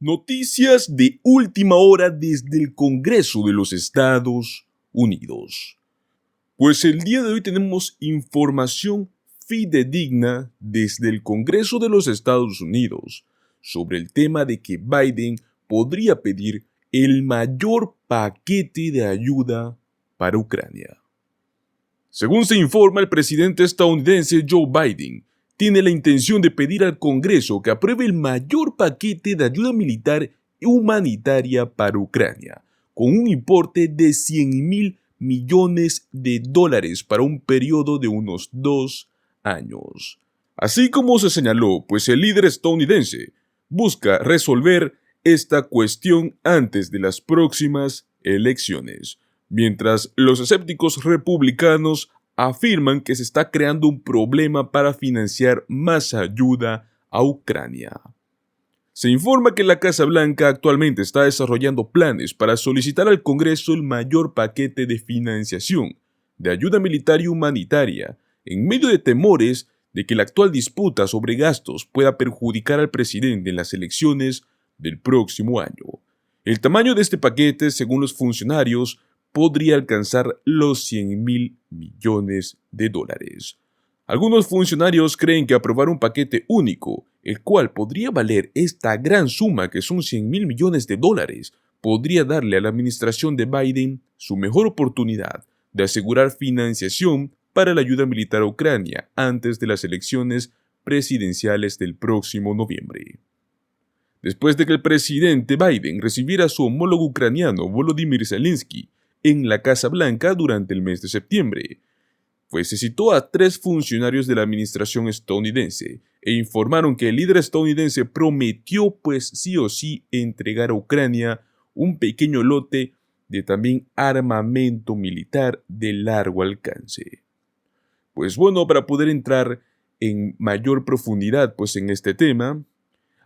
Noticias de última hora desde el Congreso de los Estados Unidos. Pues el día de hoy tenemos información fidedigna desde el Congreso de los Estados Unidos sobre el tema de que Biden podría pedir el mayor paquete de ayuda para Ucrania. Según se informa, el presidente estadounidense Joe Biden tiene la intención de pedir al Congreso que apruebe el mayor paquete de ayuda militar y humanitaria para Ucrania, con un importe de $100,000 millones para un periodo de unos 2 años. Así como se señaló, pues el líder estadounidense busca resolver esta cuestión antes de las próximas elecciones, mientras los escépticos republicanos afirman que se está creando un problema para financiar más ayuda a Ucrania. Se informa que la Casa Blanca actualmente está desarrollando planes para solicitar al Congreso el mayor paquete de financiación de ayuda militar y humanitaria, en medio de temores de que la actual disputa sobre gastos pueda perjudicar al presidente en las elecciones del próximo año. El tamaño de este paquete, según los funcionarios, podría alcanzar los $100,000 millones. Algunos funcionarios creen que aprobar un paquete único, el cual podría valer esta gran suma que son $100,000 millones, podría darle a la administración de Biden su mejor oportunidad de asegurar financiación para la ayuda militar a Ucrania antes de las elecciones presidenciales del próximo noviembre. Después de que el presidente Biden recibiera a su homólogo ucraniano Volodymyr Zelensky en la Casa Blanca durante el mes de septiembre, pues se citó a 3 funcionarios de la administración estadounidense e informaron que el líder estadounidense prometió pues sí o sí entregar a Ucrania un pequeño lote de también armamento militar de largo alcance. Pues bueno, para poder entrar en mayor profundidad pues en este tema,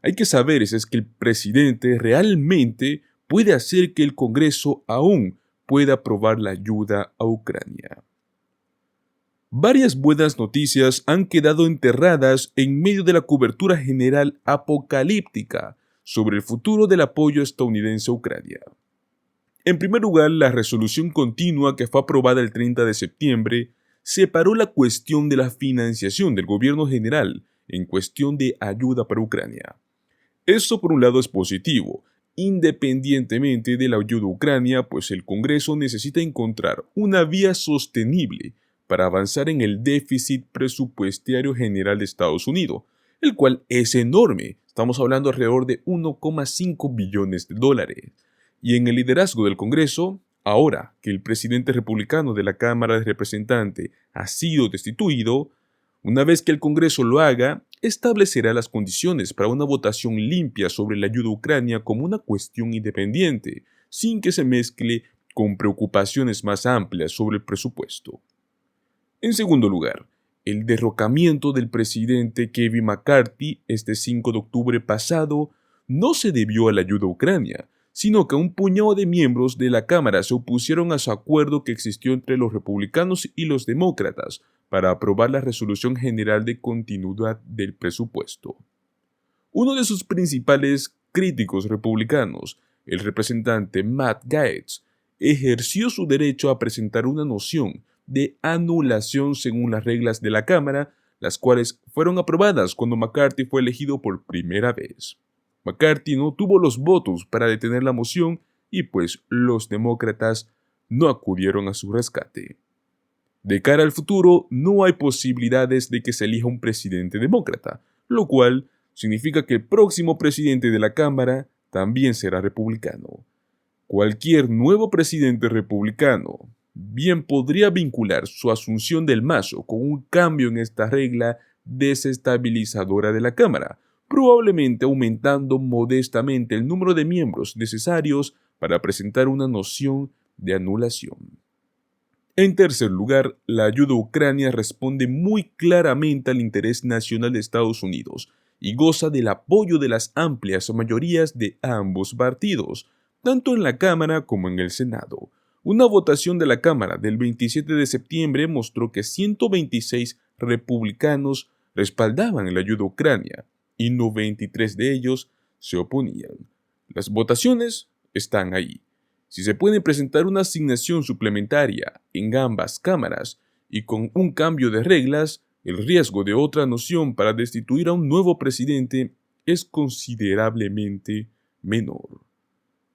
hay que saber es que el presidente realmente puede hacer que el Congreso aún pueda aprobar la ayuda a Ucrania. Varias buenas noticias han quedado enterradas en medio de la cobertura general apocalíptica sobre el futuro del apoyo estadounidense a Ucrania. En primer lugar, la resolución continua que fue aprobada el 30 de septiembre separó la cuestión de la financiación del gobierno general en cuestión de ayuda para Ucrania. Esto por un lado es positivo, independientemente de la ayuda a Ucrania, pues el Congreso necesita encontrar una vía sostenible para avanzar en el déficit presupuestario general de Estados Unidos, el cual es enorme, estamos hablando alrededor de $1,5 billones. Y en el liderazgo del Congreso, ahora que el presidente republicano de la Cámara de Representantes ha sido destituido, una vez que el Congreso lo haga, establecerá las condiciones para una votación limpia sobre la ayuda a Ucrania como una cuestión independiente, sin que se mezcle con preocupaciones más amplias sobre el presupuesto. En segundo lugar, el derrocamiento del presidente Kevin McCarthy este 5 de octubre pasado no se debió a la ayuda a Ucrania, sino que un puñado de miembros de la Cámara se opusieron a su acuerdo que existió entre los republicanos y los demócratas para aprobar la resolución general de continuidad del presupuesto. Uno de sus principales críticos republicanos, el representante Matt Gaetz, ejerció su derecho a presentar una moción de anulación según las reglas de la Cámara, las cuales fueron aprobadas cuando McCarthy fue elegido por primera vez. McCarthy no tuvo los votos para detener la moción y pues los demócratas no acudieron a su rescate. De cara al futuro, no hay posibilidades de que se elija un presidente demócrata, lo cual significa que el próximo presidente de la Cámara también será republicano. Cualquier nuevo presidente republicano bien podría vincular su asunción del mazo con un cambio en esta regla desestabilizadora de la Cámara, probablemente aumentando modestamente el número de miembros necesarios para presentar una moción de anulación. En tercer lugar, la ayuda a Ucrania responde muy claramente al interés nacional de Estados Unidos y goza del apoyo de las amplias mayorías de ambos partidos, tanto en la Cámara como en el Senado. Una votación de la Cámara del 27 de septiembre mostró que 126 republicanos respaldaban la ayuda a Ucrania y 93 de ellos se oponían. Las votaciones están ahí. Si se puede presentar una asignación suplementaria en ambas cámaras y con un cambio de reglas, el riesgo de otra noción para destituir a un nuevo presidente es considerablemente menor.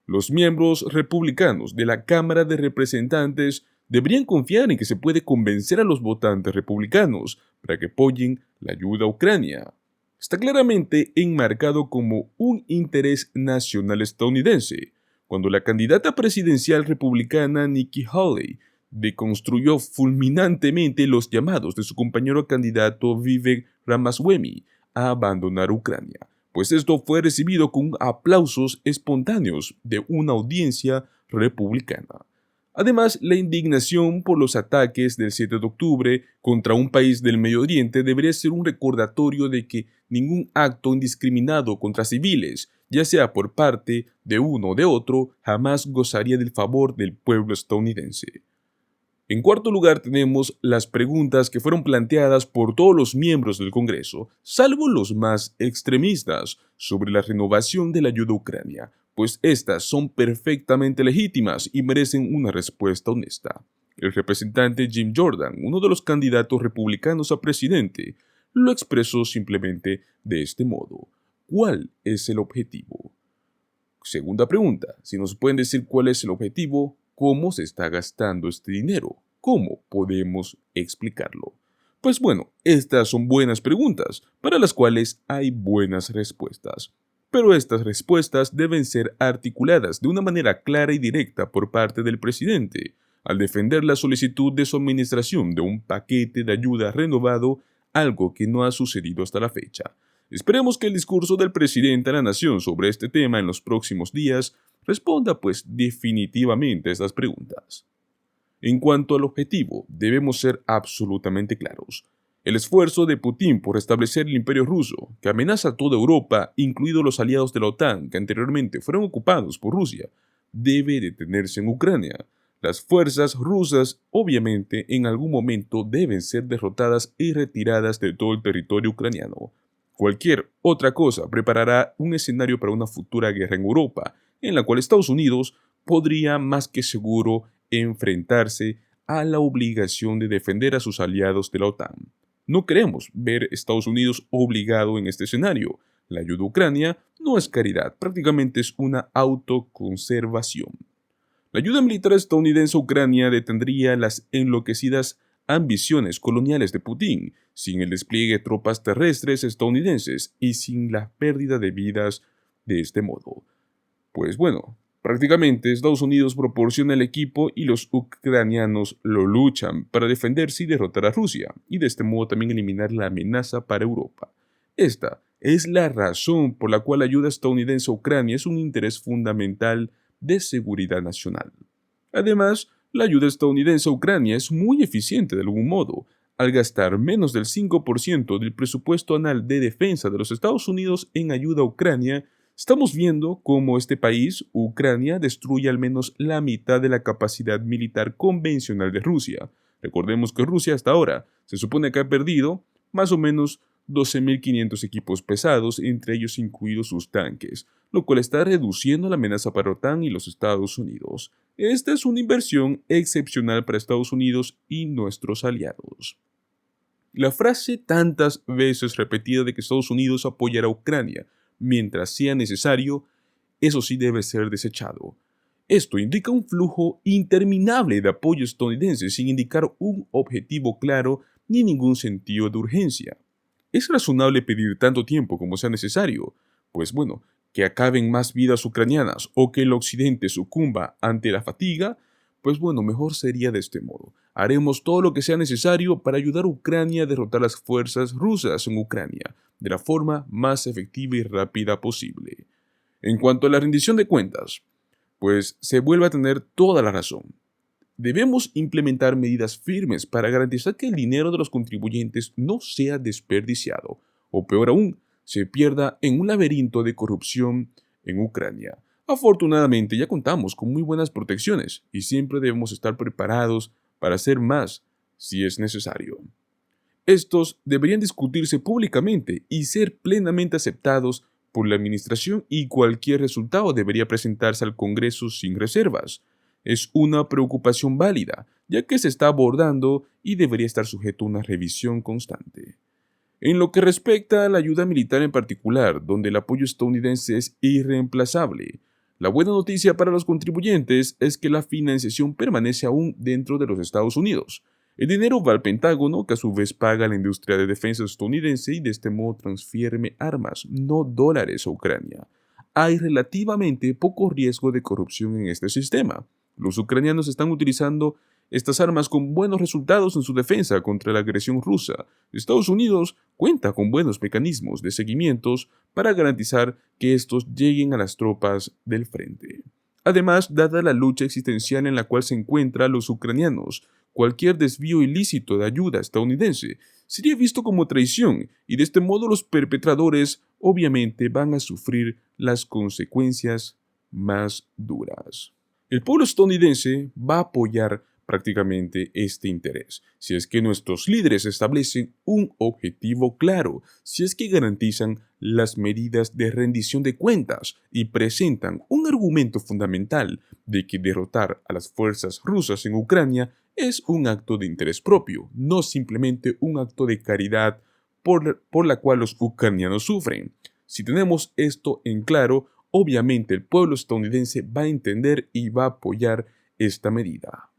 Los miembros republicanos de la Cámara de Representantes deberían confiar en que se puede convencer a los votantes republicanos para que apoyen la ayuda a Ucrania. Está claramente enmarcado como un interés nacional estadounidense, cuando la candidata presidencial republicana Nikki Haley deconstruyó fulminantemente los llamados de su compañero candidato Vivek Ramaswamy a abandonar Ucrania, pues esto fue recibido con aplausos espontáneos de una audiencia republicana. Además, la indignación por los ataques del 7 de octubre contra un país del Medio Oriente debería ser un recordatorio de que ningún acto indiscriminado contra civiles, ya sea por parte de uno o de otro, jamás gozaría del favor del pueblo estadounidense. En cuarto lugar tenemos las preguntas que fueron planteadas por todos los miembros del Congreso, salvo los más extremistas, sobre la renovación de la ayuda a Ucrania, pues estas son perfectamente legítimas y merecen una respuesta honesta. El representante Jim Jordan, uno de los candidatos republicanos a presidente, lo expresó simplemente de este modo. ¿Cuál es el objetivo? Segunda pregunta, si nos pueden decir cuál es el objetivo, ¿cómo se está gastando este dinero? ¿Cómo podemos explicarlo? Pues bueno, estas son buenas preguntas, para las cuales hay buenas respuestas. Pero estas respuestas deben ser articuladas de una manera clara y directa por parte del presidente, al defender la solicitud de su administración de un paquete de ayuda renovado, algo que no ha sucedido hasta la fecha. Esperemos que el discurso del presidente a la nación sobre este tema en los próximos días responda pues definitivamente a estas preguntas. En cuanto al objetivo, debemos ser absolutamente claros. El esfuerzo de Putin por restablecer el imperio ruso, que amenaza a toda Europa, incluidos los aliados de la OTAN que anteriormente fueron ocupados por Rusia, debe detenerse en Ucrania. Las fuerzas rusas, obviamente, en algún momento deben ser derrotadas y retiradas de todo el territorio ucraniano. Cualquier otra cosa preparará un escenario para una futura guerra en Europa, en la cual Estados Unidos podría más que seguro enfrentarse a la obligación de defender a sus aliados de la OTAN. No queremos ver Estados Unidos obligado en este escenario. La ayuda a Ucrania no es caridad, prácticamente es una autoconservación. La ayuda militar estadounidense a Ucrania detendría las enloquecidas ambiciones coloniales de Putin, sin el despliegue de tropas terrestres estadounidenses y sin la pérdida de vidas de este modo. Pues bueno, prácticamente Estados Unidos proporciona el equipo y los ucranianos lo luchan para defenderse y derrotar a Rusia, y de este modo también eliminar la amenaza para Europa. Esta es la razón por la cual la ayuda estadounidense a Ucrania es un interés fundamental de seguridad nacional. Además, la ayuda estadounidense a Ucrania es muy eficiente de algún modo, al gastar menos del 5% del presupuesto anual de defensa de los Estados Unidos en ayuda a Ucrania. Estamos viendo cómo este país, Ucrania, destruye al menos la mitad de la capacidad militar convencional de Rusia. Recordemos que Rusia hasta ahora se supone que ha perdido más o menos 12.500 equipos pesados, entre ellos incluidos sus tanques, lo cual está reduciendo la amenaza para OTAN y los Estados Unidos. Esta es una inversión excepcional para Estados Unidos y nuestros aliados. La frase tantas veces repetida de que Estados Unidos apoyará a Ucrania mientras sea necesario, eso sí debe ser desechado. Esto indica un flujo interminable de apoyo estadounidense sin indicar un objetivo claro ni ningún sentido de urgencia. ¿Es razonable pedir tanto tiempo como sea necesario? Pues bueno, que acaben más vidas ucranianas o que el occidente sucumba ante la fatiga, pues bueno, mejor sería de este modo. Haremos todo lo que sea necesario para ayudar a Ucrania a derrotar las fuerzas rusas en Ucrania de la forma más efectiva y rápida posible. En cuanto a la rendición de cuentas, pues se vuelve a tener toda la razón. Debemos implementar medidas firmes para garantizar que el dinero de los contribuyentes no sea desperdiciado, o peor aún, se pierda en un laberinto de corrupción en Ucrania. Afortunadamente ya contamos con muy buenas protecciones y siempre debemos estar preparados para hacer más si es necesario. Estos deberían discutirse públicamente y ser plenamente aceptados por la administración y cualquier resultado debería presentarse al Congreso sin reservas. Es una preocupación válida, ya que se está abordando y debería estar sujeto a una revisión constante. En lo que respecta a la ayuda militar en particular, donde el apoyo estadounidense es irreemplazable, la buena noticia para los contribuyentes es que la financiación permanece aún dentro de los Estados Unidos. El dinero va al Pentágono, que a su vez paga a la industria de defensa estadounidense y de este modo transfiere armas, no dólares a Ucrania. Hay relativamente poco riesgo de corrupción en este sistema. Los ucranianos están utilizando estas armas con buenos resultados en su defensa contra la agresión rusa. Estados Unidos cuenta con buenos mecanismos de seguimientos para garantizar que estos lleguen a las tropas del frente. Además, dada la lucha existencial en la cual se encuentran los ucranianos, cualquier desvío ilícito de ayuda estadounidense sería visto como traición y de este modo los perpetradores obviamente van a sufrir las consecuencias más duras. El pueblo estadounidense va a apoyar prácticamente este interés, si es que nuestros líderes establecen un objetivo claro, si es que garantizan las medidas de rendición de cuentas y presentan un argumento fundamental de que derrotar a las fuerzas rusas en Ucrania es un acto de interés propio, no simplemente un acto de caridad por la cual los ucranianos sufren. Si tenemos esto en claro, obviamente el pueblo estadounidense va a entender y va a apoyar esta medida.